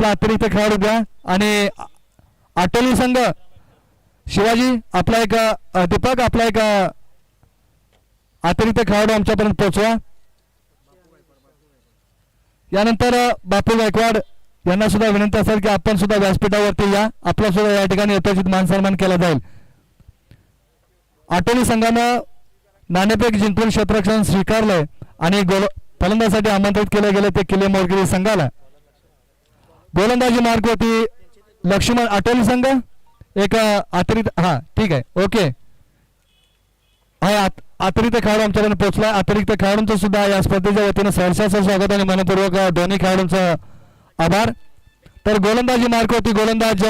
आपला अतिरिक्त खेळाडू द्या आणि आटोली संघ शिवाजी आपला एक दीपक आपला एक अतिरिक्त खेळाडू आमच्यापर्यंत पोहोचवा. यानंतर बापू गायकवाड यांना सुद्धा विनंती असेल की आपण सुद्धा व्यासपीठावरती या, आपला सुद्धा या ठिकाणी यथोचित मान सन्मान केला जाईल. आटोली संघानं नाणेफेक जिंकून क्षेत्ररक्षण स्वीकारलंय आणि फलंदाजीसाठी आमंत्रित केले गेले ते किल्ले मोरगिरी संघाला. गोलंदाजी मार्ग होती लक्ष्मण आटोली संघ एक अतिरिक्त हा ठीक आहे ओके हा अतिरिक्त खेळाडू आमच्यापर्यंत पोहोचला. अतिरिक्त खेळाडूंचं सुद्धा या स्पर्धेच्या वतीनं सहर्षाचं स्वागत आणि मनपूर्वक दोन्ही खेळाडूंचं आभार. तर गोलंदाजी मार्ग होती गोलंदाज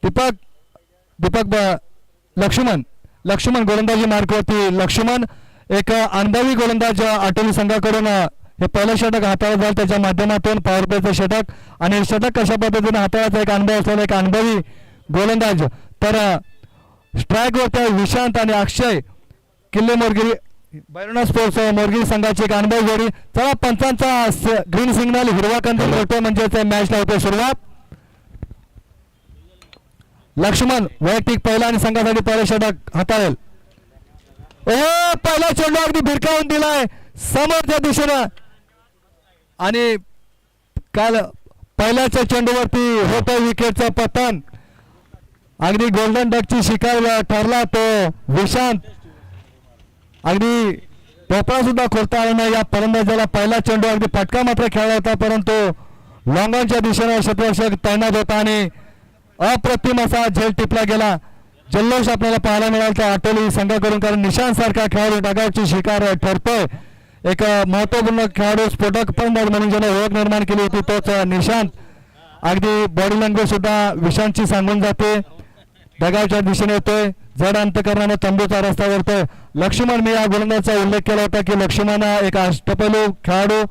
दीपक लक्ष्मण गोलंदाजी मार्ग होती लक्ष्मण एक अनुभवी गोलंदाज आटोली संघाकडून हे पहिलं षटक हाताळत झालं त्याच्या माध्यमातून पॉवर प्लेचं षटक आणि षटक कशा पद्धतीने हाताळायचा एक अनुभव असलेला एक अनुभवी गोलंदाज. तर स्ट्राईक वरती विशांत आणि अक्षय किल्ले मोरगिरी बैरोना स्पोर्ट्स मोरगिरी संघाची एक अनुभव जोडी. चला पंचांचा ग्रीन सिग्नल हिरवा कंदील होतो म्हणजे मॅचला होते सुरुवात. लक्ष्मण वैयक्तिक पहिला आणि संघासाठी पहिलं षटक हाताळेल. ओ पहिला चेंडू अगदी भिरकावून दिलाय समोरच्या दिशेनं आणि काल पहिल्याच्या चेंडूवरती होतं विकेटचं पतन. अगदी गोल्डन डकची शिकार ठरला तो विशांत. अगदी पोपळा सुद्धा खोलता आला नाही या फलंदाजाला. पहिला चेंडू अगदी फटका मात्र खेळला होता परंतु लॉंगॉनच्या दिशेने क्षेत्ररक्षक तैनात होता आणि अप्रतिम असा झेल टिपला गेला. जल्लोष आपल्याला पाहायला मिळाला तर आटोली संघाकडून कारण निशांत सारखा खेळाडू डगावची शिकार ठरतोय. एक महत्वपूर्ण खेळाडू स्फोटक फलंदाज म्हणून ज्याने ओळख निर्माण केली होती तोच निशांत. अगदी बॉडी लँग्वेज सुद्धा विशांतची सांगून जाते. डगावच्या दिशेने येतोय जड अंतकरणाने तंबूचा रस्ता वरतोय. लक्ष्मण मी या गोलंदाजाचा उल्लेख केला होता की लक्ष्मण एक अष्टपैलू खेळाडू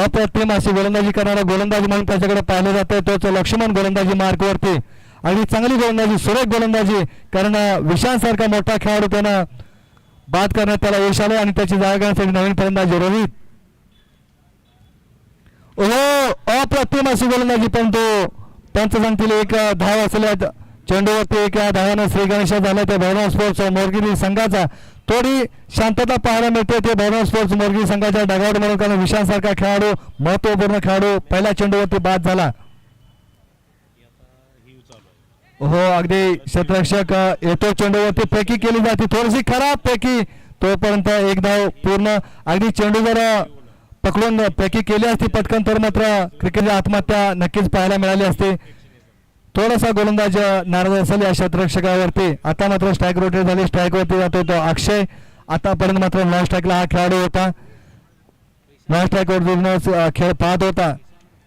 अप्रतिम अशी गोलंदाजी करणारा गोलंदाज म्हणून त्याच्याकडे पाहिलं जातंय. तोच लक्ष्मण गोलंदाजी मार्गवरती अगदी चांगली गोलंदाजी सुरेख गोलंदाजी कारण विशांत सारखा मोठा खेळाडू त्यानं बाद करण्यात त्याला यश आले आणि त्याची जागा घेण्यासाठी नवीन फलंदाज रोहित अप्रतिम अशी गोलंदाजी परंतु त्यांचं सांगतील एक धाव असलेल्या चेंडूवरती एक धावानं श्री गणेश झाला ते भैरव स्पोर्ट्स मोरगिरी संघाचा. थोडी शांतता पाहायला मिळते ते भैरव स्पोर्ट्स मोरगिरी संघाच्या डगावट म्हणून कारण विशांत सारखा खेळाडू महत्वपूर्ण खेळाडू पहिल्या चेंडूवरती बाद झाला. हो अगदी क्षेत्ररक्षक येतो चेंडूवरती फेकी केली जाते थोडीशी खराब फेकी तोपर्यंत एक धाव पूर्ण. अगदी चेंडू जर पकडून फेकी केली असती पटकन तर मात्र क्रिकेटची आत्महत्या नक्कीच पाहायला मिळाली असते. थोडासा गोलंदाज नाराज असेल या क्षेत्ररक्षकावरती. आता मात्र स्ट्राईक रोटेट झाली स्ट्राईकवरती जातो तो अक्षय. आतापर्यंत मात्र नॉन स्ट्राईकला हा खेळाडू होता. नॉन स्ट्राईकवर खेळ पाहत होता.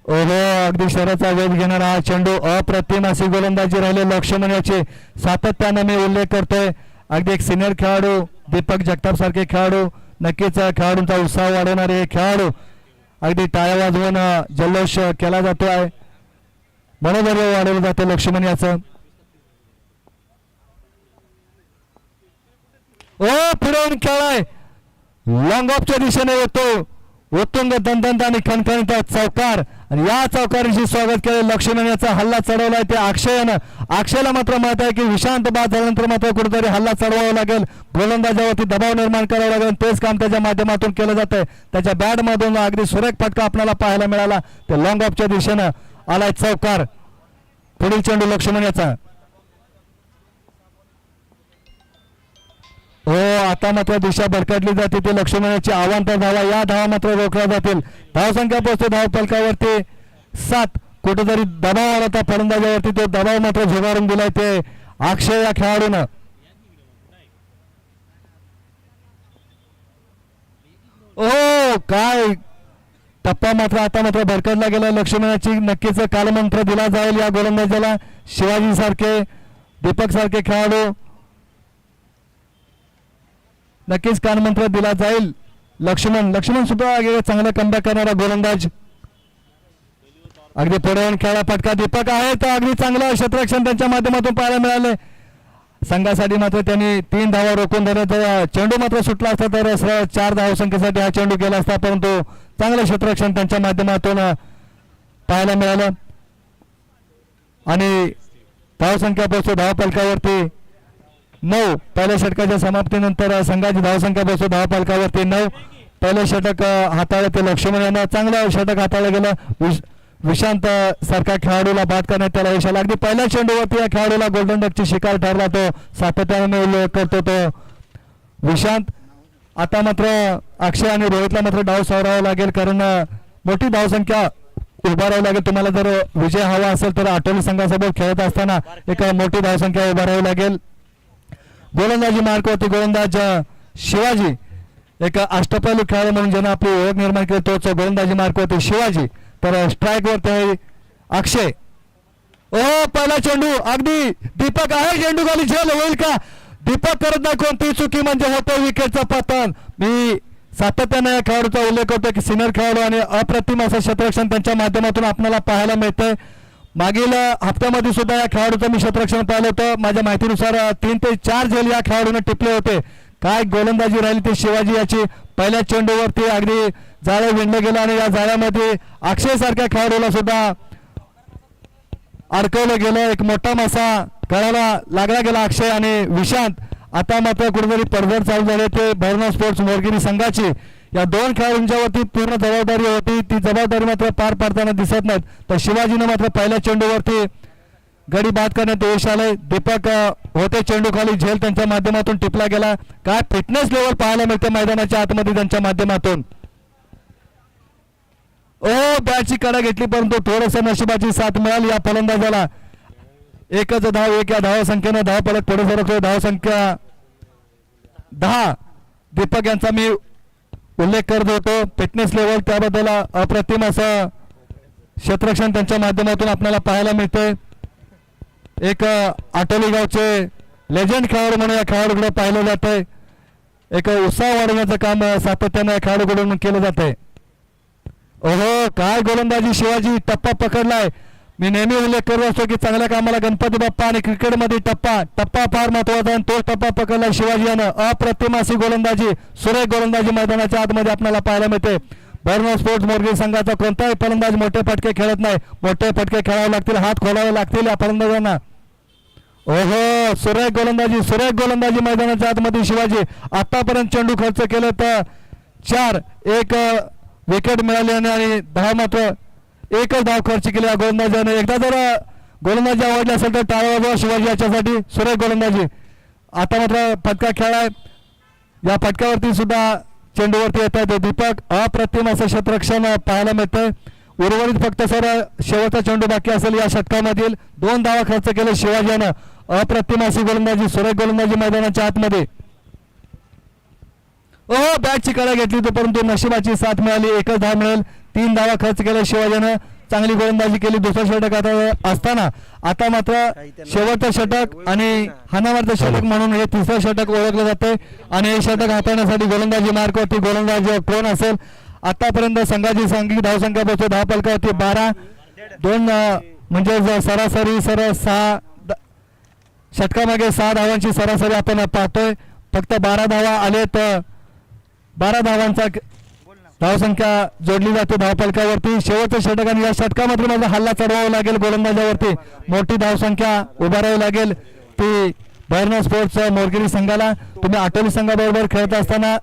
ओहो अगदी शहराचा वेध घेणारा हा चेंडू अप्रतिम अशी गोलंदाजी राहिले लक्ष्मण याचे सातत्याने मी उल्लेख करतोय. अगदी एक सिनियर खेळाडू दीपक जगताप सारखे खेळाडू नक्कीच खेळाडूंचा उत्साह वाढवणारे खेळाडू अगदी टाळ्या वाजवून जल्लोष केला जातो आहे मनोधैर्य वाढवलं जाते लक्ष्मण याचं. ओ फिरवून खेळाय लॉंग ऑफच्या दिशेने येतो उत्तुंग दंदंत आणि खणखणीत चौकार आणि या चौकारीशी स्वागत केले लक्ष्मण याचा हल्ला चढवलाय ते अक्षयनं. अक्षयला मात्र माहित आहे की विशांत बाद झाल्यानंतर मात्र कुठेतरी हल्ला चढवावा लागेल गोलंदाजावरती दबाव निर्माण करावा लागेल. तेच काम त्याच्या माध्यमातून केलं जातंय. त्याच्या बॅट मधून अगदी सुरेख फटका आपल्याला पाहायला मिळाला ते लॉंग ऑफच्या दिशेनं आलाय चौकार. पुढील चेंडू लक्ष्मण याचा. हो आता मात्र दिशा भरकटली जाते ते लक्ष्मणाची आव्हांतर धावा या धावा मात्र रोखल्या जातील. धावसंख्या पोहोचते धाव फलकावरती 7. कुठेतरी दबाव आला होता फलंदाजावरती तो दबाव मात्र झुगारून दिलाय ते अक्षय या खेळाडूनं. ओ काय टप्पा मात्र आता मात्र भरकटला गेला लक्ष्मणाची. नक्कीच कालमंत्र दिला जाईल या गोलंदाजाला. शिवाजी सारखे दीपक सारखे खेळाडू नक्कीच कानमंत्र दिला जाईल. लक्ष्मण सुद्धा चांगला कमबॅक करणारा गोलंदाज अगदी पुढे खेळा फटका दीपक आहे तर अगदी चांगलं क्षेत्ररक्षण त्यांच्या माध्यमातून पाहायला मिळाले. संघासाठी मात्र त्यांनी 3 धावा रोखून धरल्या. चेंडू मात्र सुटला असता तर 4 धावसंख्येसाठी हा चेंडू केला असता परंतु चांगलं क्षेत्ररक्षण त्यांच्या माध्यमातून पाहायला मिळालं आणि धावसंख्या पोहोचतो धावफलकावरती 9. पहिल्या षटकाच्या समाप्तीनंतर संघाची धावसंख्या पोहोचतो धावफलकावरती 9. पहिलं षटक हाताळलं ते लक्ष्मण यांना चांगलं षटक हाताळलं गेलं. विशांत सारखा खेळाडूला बाद करण्यात त्याला यश आलं. अगदी पहिल्या चेंडूवरती या खेळाडूला गोल्डन डकची शिकार ठरला. तो सातत्याने उल्लेख करतो तो विशांत. आता मात्र अक्षय आणि रोहितला मात्र डाव सावरावा लागेल कारण मोठी धावसंख्या उभारावी लागेल. तुम्हाला जर विजय हवा असेल तर आटोली संघासोबत खेळत असताना एक मोठी धावसंख्या उभारावी लागेल. गोलंदाजी मार्कवरती गोलंदाज शिवाजी एक अष्टपैलू खेळाडू म्हणून ज्यानं आपली ओळख निर्माण केली तोच गोलंदाजी मार्कवरती शिवाजी. तर स्ट्राईक वरती अक्षय. पहिला चेंडू अगदी दीपक आहे चेंडू खाली झेल होईल का? दीपक करत नाही कोणतीही चुकी म्हणजे होतं विकेटचा पतन. मी सातत्याने या खेळाडूचा उल्लेख करतो की सिनियर खेळाडू आणि अप्रतिम असं क्षेत्ररक्षण त्यांच्या माध्यमातून आपल्याला पाहायला मिळतंय. मागील हप्त्यामध्ये सुद्धा या खेळाडूचं मी क्षेत्ररक्षण पाहिलं होतं. माझ्या माहितीनुसार 3 ते 4 झेल या खेळाडूने टिपले होते. काय गोलंदाजी राहिली ती शिवाजी याची. पहिल्या चेंडूवरती अगदी जाळं विणलं गेलं आणि या जाळ्यामध्ये अक्षय सारख्या खेळाडूला सुद्धा अडकवलं गेलं. एक मोठा मासा गळाला लागला गेला अक्षय आणि विशांत. आता मात्र कुठेतरी पडझड चालू झाली ते भैरवनाथ स्पोर्ट्स मोरगिरी संघाची. या 2 खेळाडूंच्यावरती पूर्ण जबाबदारी होती. ती जबाबदारी मात्र पार पाडताना दिसत नाहीत. तर शिवाजीनं मात्र पहिल्या चेंडूवरती गडी बाद करण्यात यश आलंय. दीपक होते चेंडू खाली झेल त्यांच्या माध्यमातून टिपला गेला. काय फिटनेस लेवल पाहायला मिळते मैदानाच्या आतमध्ये त्यांच्या माध्यमातून. बॅटची कडा घेतली परंतु थोडस नशिबाची साथ मिळाली या फलंदाजाला. एकच धाव एक या धावसंख्येनं धावफलक पुढे सरकतोय. धावसंख्या 10. दीपक यांचा मी उल्लेख करत होतो. फिटनेस लेवल त्याबद्दल अप्रतिम असं क्षेत्ररक्षण त्यांच्या माध्यमातून आपल्याला पाहायला मिळतंय. एक आटोली गावचे लेजंड खेळाडू म्हणून या खेळाडूकडे पाहिलं जातंय. एक उत्साह वाढवण्याचं काम सातत्यानं या खेळाडूकडून केलं जातंय. काय गोलंदाजी शिवाजी. टप्पा पकडलाय. मी नेहमी उल्लेख करत असतो की चांगल्या कामाला गणपती बाप्पा आणि क्रिकेटमध्ये टप्पा फार महत्वाचा आणि तो टप्पा पकडला शिवाजी यानं. अप्रतिम अशी गोलंदाजी सुरेख गोलंदाजी मैदानाच्या आतमध्ये आपल्याला पाहायला मिळते. भैरवनाथ स्पोर्ट्स मोरगिरी संघाचा कोणताही फलंदाज मोठे फटके खेळत नाही. मोठे फटके खेळावे लागतील हात खोलावे लागतील या फलंदाजांना. सुरेख गोलंदाजी मैदानाच्या आतमध्ये शिवाजी. आतापर्यंत चेंडू खर्च केले तर 4. एक विकेट मिळाली आणि 10 मात्र एकच धाव खर्च केली या गोलंदाजाने. एकदा जर गोलंदाजी आवडली असेल तर टाळ्या वाजवा शिवाजी याच्यासाठी. सुरेख गोलंदाजी. आता मात्र फटका खेळाय. या फटक्यावरती सुद्धा चेंडूवरती येतात दीपक. अप्रतिम असं क्षेत्ररक्षण पाहायला मिळतंय. उर्वरित फक्त सर शेवटचा चेंडू बाकी असेल या षटकामधील. 2 धावा खर्च केले शिवाजी यानं. अप्रतिम अशी गोलंदाजी सुरेख गोलंदाजी मैदानाच्या आतमध्ये. बॅटची कडा घेतली होती परंतु नशिबाची साथ मिळाली. एकच धाव मिळेल. 3 धावा खर्च केल्या शिवाजीनं. चांगली गोलंदाजी केली. दुसरं षटक आता असताना आता मात्र शेवटचं षटक आणि हाणामारचं षटक म्हणून हे 3रं षटक ओळखलं जातंय आणि हे षटक हाताळण्यासाठी गोलंदाजी मार्कवरती गोलंदाज कोण असेल. आतापर्यंत संघाची सांघिक धावसंख्या पोहोचते धावफलकावरती 12. 2 म्हणजे सरासरी 6 षटकामागे 6 धावांची सरासरी आपण पाहतोय. फक्त 12 धावा आले तर 12 धावांचा धावसंख्या जोडली जाते धावफलकावरती. शेवटचं षटक आणि या षटकामध्ये माझा हल्ला चढवावा लागेल गोलंदाजावरती. मोठी धावसंख्या उभारावी लागेल ती भैरवनाथ स्पोर्ट्स मोरगिरी संघाला. तुम्ही आटोली संघाबरोबर खेळत असताना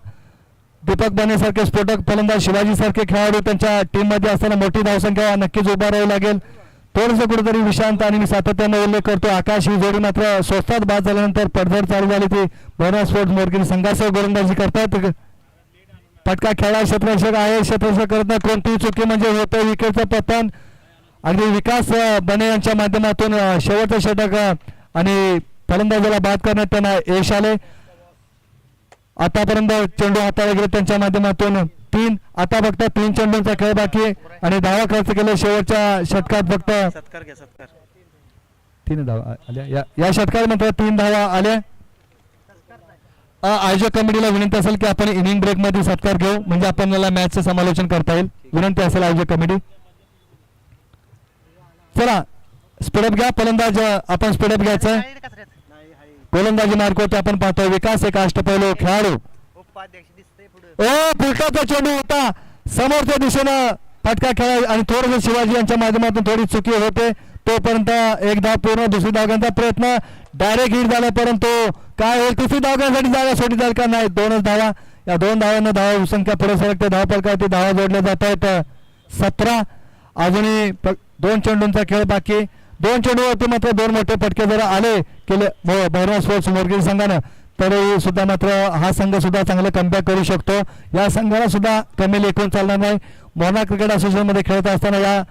दीपक बनेसारखे स्फोटक फलंदाज शिवाजी सारखे खेळाडू त्यांच्या टीम मध्ये असताना मोठी धावसंख्या नक्कीच उभारावी लागेल. थोडंसं कुठेतरी विशांत आणि मी सातत्याने उल्लेख करतो आकाश ही जोडी मात्र स्वस्तात बाद झाल्यानंतर पडझड चालू झाली ती भैरवनाथ स्पोर्ट्स मोरगिरी संघासह गोलंदाजी करतात. फटका खेळा क्षेत्ररक्षक आहे. क्षेत्ररक्षक करत नाही कोणतीही चुकी म्हणजे होतं विकेटचं पतन. अगदी विकास बने यांच्या माध्यमातून शेवटचं षटक आणि फलंदाजाला बाद करण्यात त्यांना यश आले. आतापर्यंत चेंडू हाताळले गेले त्यांच्या माध्यमातून 3. आता फक्त 3 चेंडूंचा खेळ बाकी आणि धावा खर्च केले शेवटच्या षटकात फक्त 3 धावा आल्या. या षटकात मात्र 3 धावा आल्या. आयोजक कमिटीला विनंती असेल की आपण इनिंग ब्रेक मध्ये सत्कार घेऊ म्हणजे आपल्याला मॅचचं समालोचन करता येईल. विनंती असेल आयोजक कमिटी. चला स्पीडअप घ्या. फलंदाज आपण स्पीडअप घ्यायचं. गोलंदाजी मार्कवरती आपण पाहतोय विकास एक अष्टपैलू खेळाडू. फुलकाचा चेंडू होता. समोरच्या दिशेनं फटका खेळा आणि थोडंसं शिवाजी यांच्या माध्यमातून थोडी चुकी होते. तोपर्यंत एक धाव पूर्ण, दुसरी धाव घेण्याचा प्रयत्न, डायरेक्ट हिट झाला, परंतु काय होईल, तिसरी धाव घेण्यासाठी जागा सोडली जाईल का नाही. 2च धावा, या 2 धावांना धावा संख्या पुढे सरकते. धावफलकावरती धावा जोडल्या जात आहेत 17. अजूनही 2 चेंडूंचा खेळ बाकी. 2 चेंडूवरती मात्र 2 मोठे फटके जर आले केले भैरव स्पोर्ट्स मोरगिरी संघानं, तरी सुद्धा मात्र हा संघ सुद्धा चांगलं कमबॅक करू शकतो. या संघाला सुद्धा कमी लेखून चालणार नाही. मोहना क्रिकेट असोसिएशन मध्ये खेळत असताना या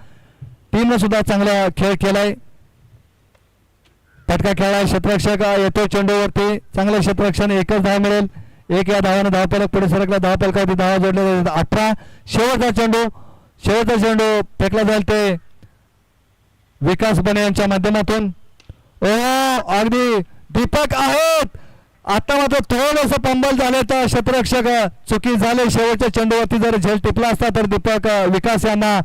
टीमने सुद्धा चांगला खेळ केलाय. फटका खेळाय, क्षेत्ररक्षक येतो चेंडूवरती, चांगलं क्षेत्ररक्षण, 1च धाव मिळेल. 1 या धावानं धावफलक पुढे सरकला. धावफलकावरती धावा जोडल्या 18. शेवटचा चेंडू फेकला जाईल ते विकास बने यांच्या माध्यमातून. अगदी दीपक आहेत. आता मात्र थोडंसं पंबल झाले तर क्षेत्ररक्षक चुकी झाले. शेवटच्या चेंडूवरती जर झेल टिपला असता तर दीपक विकास यांना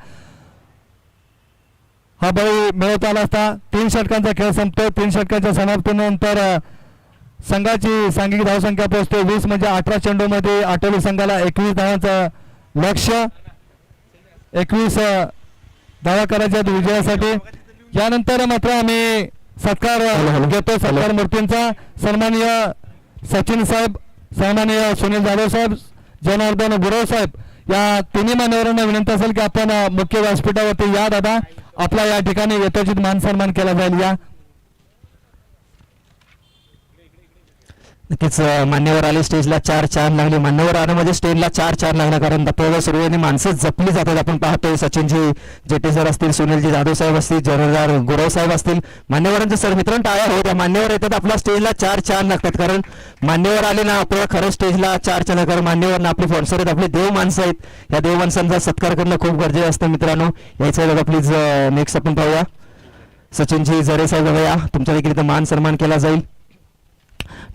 हा बळी मिळवता आला असता. 3 षटकांचा खेळ संपतोय. 3 षटकांच्या समाप्तीनंतर संघाची सांघिक धावसंख्या पोहोचते 20. म्हणजे 18 चेंडूमध्ये आटोली संघाला 21 धावांचं लक्ष्य, 21 धावा करायच्या विजयासाठी. यानंतर मात्र आम्ही सत्कार घेतो. सत्कार मूर्तींचा सन्माननीय सचिन साहेब, सन्माननीय सुनील जाधव साहेब, जनार्दन गुरव साहेब, या तिन्ही मान्यवरांना विनंती असेल की आपण मुख्य व्यासपीठावरती या. दादा, आपला या ठिकाणी यथोचित मान सन्मान केला जाईल. या नक्कीच मान्यवर आले स्टेजला 4 लागले. मान्यवर आल्यामध्ये स्टेजला 4 लागला, कारण दत्तादा सुरुवातीने माणसं जपली जातात. आपण पाहतोय सचिनजी जेटे सर असतील, सुनीलजी जाधव साहेब असतील, जनार्दन गुरव साहेब असतील, मान्यवरांचे सर मित्रांनो टाळ्या होत्या. मान्यवर येतात आपला स्टेजला 4 लागतात, कारण मान्यवर आले ना आपल्याला खरं स्टेजला 4 लागतात. कारण मान्यवर आपले स्पॉन्सर आहेत, आपले देव माणसं आहेत. या देव माणसांचा सत्कार करणं खूप गरजेचं असतं मित्रांनो. यायचं बघा प्लीज. नेक्स्ट आपण पाहूया सचिनजी जरे साहेब, बघा या तुमच्या देखील इथं मान सन्मान केला जाईल.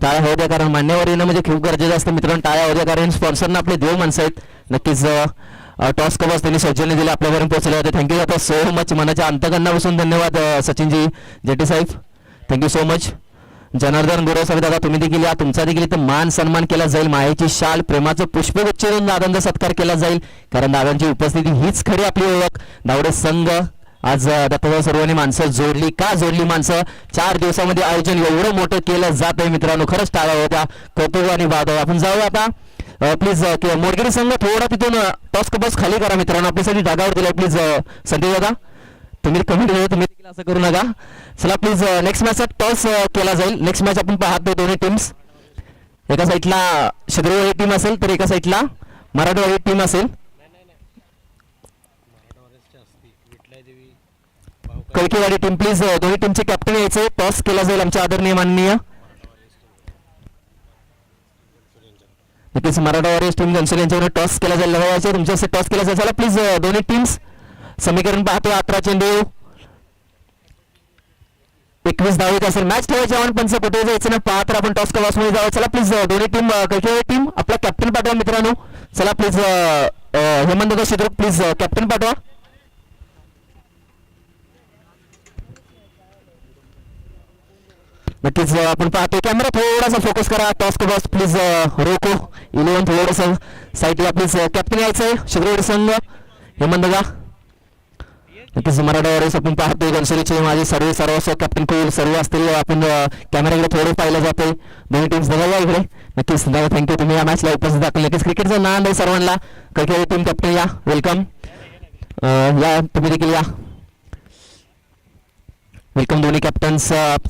टाळ्या होऊ द्या, कारण मान्यवर येणं म्हणजे खूप गरजेचं असतं मित्रांनो. टाळ्या होऊ द्या, कारण स्पॉन्सरना आपले देव माणसं आहेत. नक्कीच टॉस कवर्स त्यांनी सौजन्य दिले, आपल्यापर्यंत पोहोचले होते. थँक्यू आता सो मच. मनाच्या अंतकरणापासून धन्यवाद सचिनजी जेटे साहेब, thank you so much. Janardan Gurav साहेब दादा, तुम्ही देखील या. तुमचा देखील इथं मान सन्मान केला जाईल. मायेची शाल, प्रेमाचं पुष्पगुच्छ देऊन दादांचा सत्कार केला जाईल, कारण दादांची उपस्थिती हीच खरी आपली ओळख. दावडे संघ आज दत्तादा सर्वांनी माणसं जोडली. का जोडली माणसं? 4 दिवसामध्ये आयोजन एवढं मोठं केलं जात आहे मित्रांनो. खरंच टाळ्या होत्या, कौतुक आणि वाद. आपण जाऊया आता प्लीज. मोरगिरी संघ थोडा तिथून टॉस कबस खाली करा मित्रांनो. आपल्यासाठी जागावर दिलाय प्लीज. संदीप दादा तुम्ही कमेंट केलं, तुम्ही देखील असं करू नका. चला प्लीज. नेक्स्ट मॅच टॉस केला जाईल. नेक्स्ट मॅच आपण पाहतो दोन्ही टीम्स. एका साईडला शत्रुवाडी टीम असेल तर एका साईडला मराठवाडी टीम असेल. कळकीवाडी टीम प्लीज. दोन्ही टीमचे कॅप्टन यायचे. टॉस केला जाईल आमच्या आदरणीय माननीय नक्कीच मराठवाडी टीम जनसोल यांच्यावर टॉस केला जाईल. लगावायचे तुमच्या टॉस केला जाईल. चला प्लीज. दोन्ही टीम्स समीकरण पाहतो. 18 चेंडू 21 धावेत असेल. मॅच ठेवायची आपण पंच कुठे जायचं ना पाहत आपण टॉस कवास मध्ये जावं. चला प्लीज. दोन्ही टीम कळकीवाडी टीम आपला कॅप्टन पाठवा मित्रांनो. चला प्लीज. हेमंत शिद्रुक प्लीज कॅप्टन पाठवा. नक्कीच आपण पाहतो. कॅमेरा थोडासा फोकस करा. टॉस को बॉस प्लीज. रोको 11 थोडंसं साईडला प्लीज. कॅप्टन यायचंय शिग्रोडी संघ हेमंतगा. नक्कीच मराठवाड्यावर आपण पाहतोय घनसोलीचे माझे सर्व कॅप्टन कोईल सर्व असतील. आपण कॅमेराकडे थोडं पाहिलं जाते. दोन्ही टीम्स बघा इकडे. नक्कीच दादा थँक्यू, तुम्ही या मॅचला उपस्थित दाखल. नक्कीच क्रिकेटचा नाद आहे सर्वांना. कळकेवाडी टीम कॅप्टन या, वेलकम. या तुम्ही देखील या, वेलकम. दोन्ही कॅप्टन्स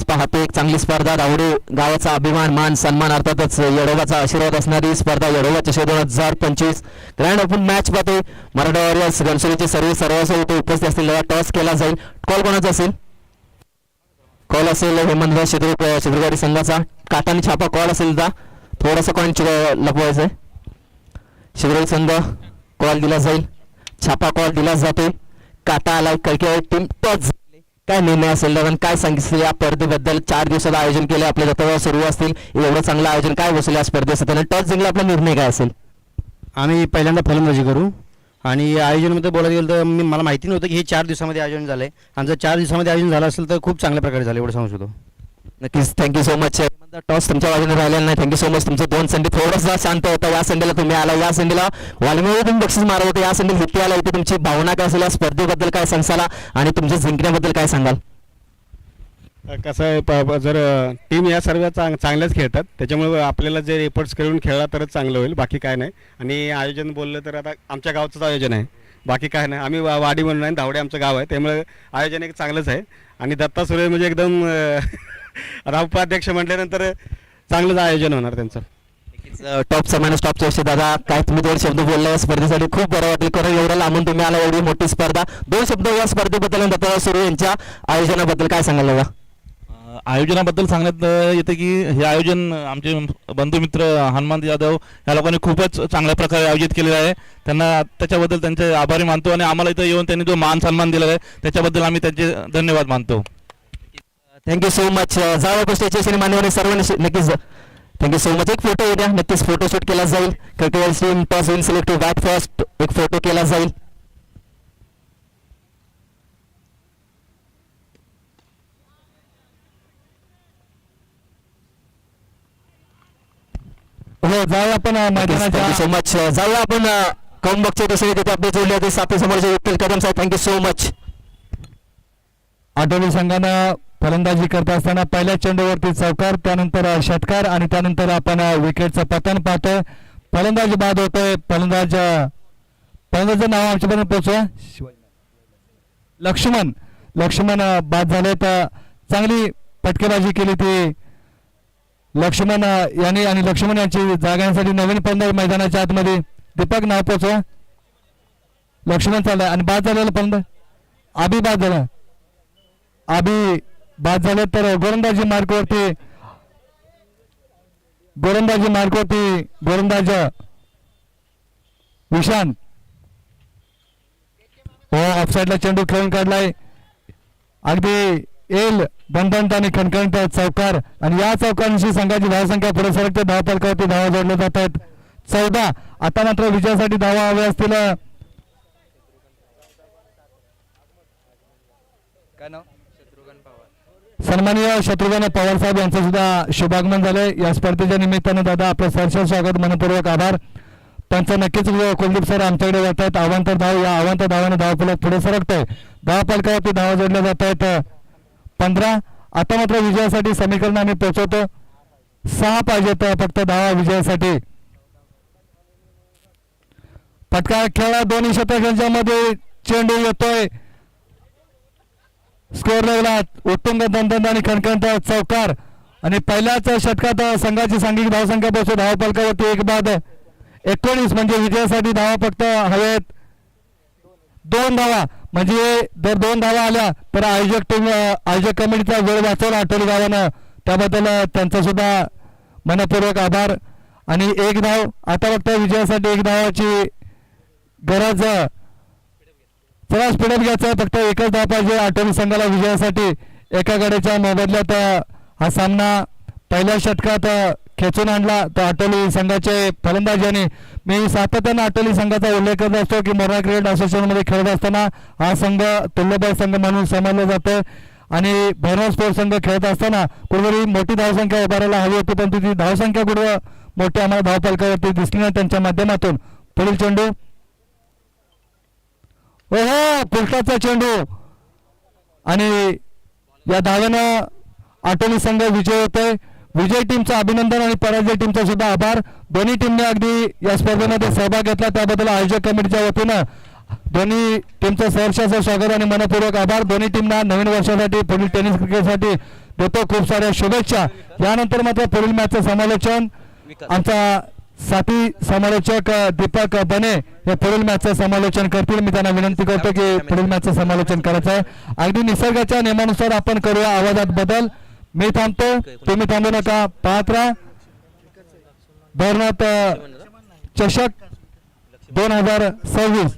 पाहतो. एक चांगली स्पर्धा. दावडे गावाचा अभिमान, मान सन्मान, अर्थातच येडोबाचा आशीर्वाद असणारी स्पर्धा येडोबा चषक 2025 ग्रँड ओपन मॅच पाहतोय. मराठा वॉरियर्स घनसोलीचे सर्व उपस्थित असतील. टॉस केला जाईल. कॉल कोणाचा असेल? कॉल असेल हेमंत शिद्रुवाडी संघाचा. काटाने छापा कॉल असेल तर थोडासा कॉइन लपवायचा आहे. शिद्रुवाडी संघ कॉल दिला जाईल. छापा कॉल दिला जातोय. काटा आलाय. कळकेवाडी टीम टॉस. काय निर्णय असेल दादा? काय सांगितलं या स्पर्धेबद्दल? 4 दिवसाचं आयोजन केलं आपल्या दत्तादा सुरू असतील. एवढं चांगलं आयोजन काय बसलं या स्पर्धेसाठी? टॉस जिंकला आपला निर्णय काय असेल? आम्ही पहिल्यांदा फलंदाजी करू. आणि आयोजनामध्ये बोलायला गेलं तर मला माहिती नव्हतं की हे 4 दिवसामध्ये आयोजन झालं आहे. आणि जर 4 दिवसामध्ये आयोजन झालं असेल तर खूप चांगल्या प्रकारे झालं, एवढं सांगू शकतो. नक्कीच थँक्यू सो मच. टॉस तुमच्या बाजूने राहिलेला नाही. Thank you so much. तुमचं 2 संडे थोडासा शांत होता. या संडेला तुम्ही आला, या संडेला वालमीमध्ये तुम्ही बक्षीस मारत होते, या संडेला इथे आला. इथे तुमची भावना काय असेल, या स्पर्धेबद्दल काय सांगाल आणि तुमच्या जिंकण्याबद्दल काय सांगाल? कसं आहे जर टीम या सर्व चांगल्याच खेळतात, त्याच्यामुळे आपल्याला जे एफर्ट्स करून खेळला तरच चांगलं होईल, बाकी काय नाही. आणि आयोजन बोललं तर आता आमच्या गावचंच आयोजन आहे, बाकी काय नाही. आम्ही वाडी म्हणून आहे, धावडे आमचं गाव आहे, त्यामुळे आयोजन एक चांगलंच आहे. आणि दत्ता सुरे म्हणजे एकदम राउपाध्यक्ष म्हटल्यानंतर चांगलंच आयोजन होणार त्यांचं. टॉपचा मायनस टॉपच्या विषयी दादा काय तुम्ही 2 शब्द बोलला या स्पर्धेसाठी? खूप बरं वाटलं, कारण एवढं लांबून तुम्ही आला, एवढी मोठी स्पर्धा. 2 शब्द या स्पर्धेबद्दल आणि दत्ता सुरे यांच्या आयोजनाबद्दल काय सांगाल दादा? आयोजनाबद्दल सांगण्यात येतं की हे आयोजन आमचे बंधुमित्र हनुमंत यादव या लोकांनी खूपच चांगल्या प्रकारे आयोजित केलेलं आहे. त्यांना त्याच्याबद्दल त्यांचे आभारी मानतो आणि आम्हाला इथं येऊन त्यांनी जो मान सन्मान दिलेला आहे त्याच्याबद्दल आम्ही त्यांचे धन्यवाद मानतो. Thank you so much. जावं स्टेजच्या मान्यवर सर्वांनी नक्कीच थँक्यू सो मच. एक फोटो येत्या, नक्कीच फोटोशूट केला जाईल. Cricket team toss win select to bat first, एक फोटो केला जाईल. हो, जाऊया आपण मैदानाच्या. Thank you so much. जाऊया आपण कमबॅकच्या दिशेने, तिथे आपले जोडले होते साथी समोरचे विठ्ठल कदम साहेब. Thank you so much. आठवली संघानं फलंदाजी करत असताना पहिल्या चेंडूवरती चौकार, त्यानंतर षटकार आणि त्यानंतर आपण विकेटचं पतन पाहतोय. फलंदाजी बाद होतोय. फलंदाजचं नाव आमच्यापर्यंत पोहोचवा. लक्ष्मण बाद झाले. तर चांगली फटकेबाजी केली ती लक्ष्मण यांनी, आणि लक्ष्मण यांची जागांसाठी नवीन फलंदाज मैदानाच्या आतमध्ये. दीपक नाव पोहोचवा. लक्ष्मण चाललाय आणि बाद झालेला फलंदाज आबी बाद झाला. आबी बाद झाले. तर गोलंदाजी मार्कवरती गोलंदाज विशांत हो ऑफसाईडला चेंडू खेळून काढलाय. अगदी दणदणीत आणि खणखणीत चौकार, आणि या चौकारांशी संघाची धावसंख्या पुढे सरकते. धावफलकावरती धावा जोडल्या जात आहेत 14. आता मात्र विजयासाठी धावा हव्या असतील. सन्माननीय शत्रुघ्न पवार साहेब यांचं सुद्धा शुभागमन झालंय. या स्पर्धेच्या निमित्तानं दादा आपलं सहर्ष स्वागत, मनपूर्वक आभार. त्यांचं नक्कीच कुलदीप सर आमच्याकडे जात आहेत. अवांतर धाव, या अवांतर धावाने धावफलक पुढे सरकतंय. धावफलकावरती धावा जोडल्या जात आहेत 15. आता मात्र विजयासाठी समीकरण आम्ही पोहोचवतो. 6 पाहिजेत फक्त धावा विजयासाठी. फटका खेळा दोन्ही षटकांच्या मध्ये चेंडू येतोय. स्कोअर लेवलात उत्तुंग दणदणीत आणि खणखणीत चौकार, आणि पहिल्याच षटकात संघाची सांघिक धावसंख्या पोहोचते धावफलकावरती 1 बाद 19. म्हणजे विजयासाठी धावा फक्त हवेत 2 धावा. म्हणजे जर 2 धावा आल्या तर आयोजक कमिटीचा वेळ वाचवला आठवली गावानं, त्याबद्दल त्यांचा सुद्धा मनपूर्वक आभार. आणि 1 धाव आता फक्त विजयासाठी 1 धावाची गरज. चला स्पीडअप घ्यायचा, फक्त 1च धाव पाहिजे आठवली संघाला विजयासाठी. एका गड्याच्या मोबदल्यात हा सामना पहिल्या षटकात खेचून आणला तो आठवली संघाचे फलंदाज. आणि मी सातत्यानं आठवली संघाचा उल्लेख करत असतो की मोरा क्रिकेट असोसिएशनमध्ये खेळत असताना हा संघ तुल्यबळ संघ म्हणून समजला जातो. आणि भैरव स्पोर्ट्स संघ खेळत असताना कुठेतरी मोठी धावसंख्या उभारायला हवी होती, पण ती धावसंख्या कुठं मोठी आम्हाला धावफलकावरती दिसली नाही त्यांच्या माध्यमातून. पुढील चेंडू ओहो पुलटाचा चेंडू, आणि या धाव्यानं आठवली संघ विजय होतोय. विजय टीमचं अभिनंदन आणि पराजय टीमचा सुद्धा आभार. दोन्ही टीमने अगदी या स्पर्धेमध्ये सहभाग घेतला त्याबद्दल आयोजक कमिटीच्या वतीनं दोन्ही टीमचं सहर्षाचं स्वागत आणि मनपूर्वक आभार. दोन्ही टीमना नवीन वर्षासाठी पुढील टेनिस क्रिकेटसाठी देतो खूप साऱ्या शुभेच्छा. यानंतर मात्र पुढील मॅचचं समालोचन आमचा साथी समालोचक दीपक बने हे पुढील मॅचचं समालोचन करतील. मी त्यांना विनंती करतो की पुढील मॅचचं समालोचन करायचं आहे. अगदी निसर्गाच्या नियमानुसार आपण करूया आवाजात बदल. मी थांबतो, तुम्ही थांबू नका. पाहत राहा भैरवनाथ चषक 2026.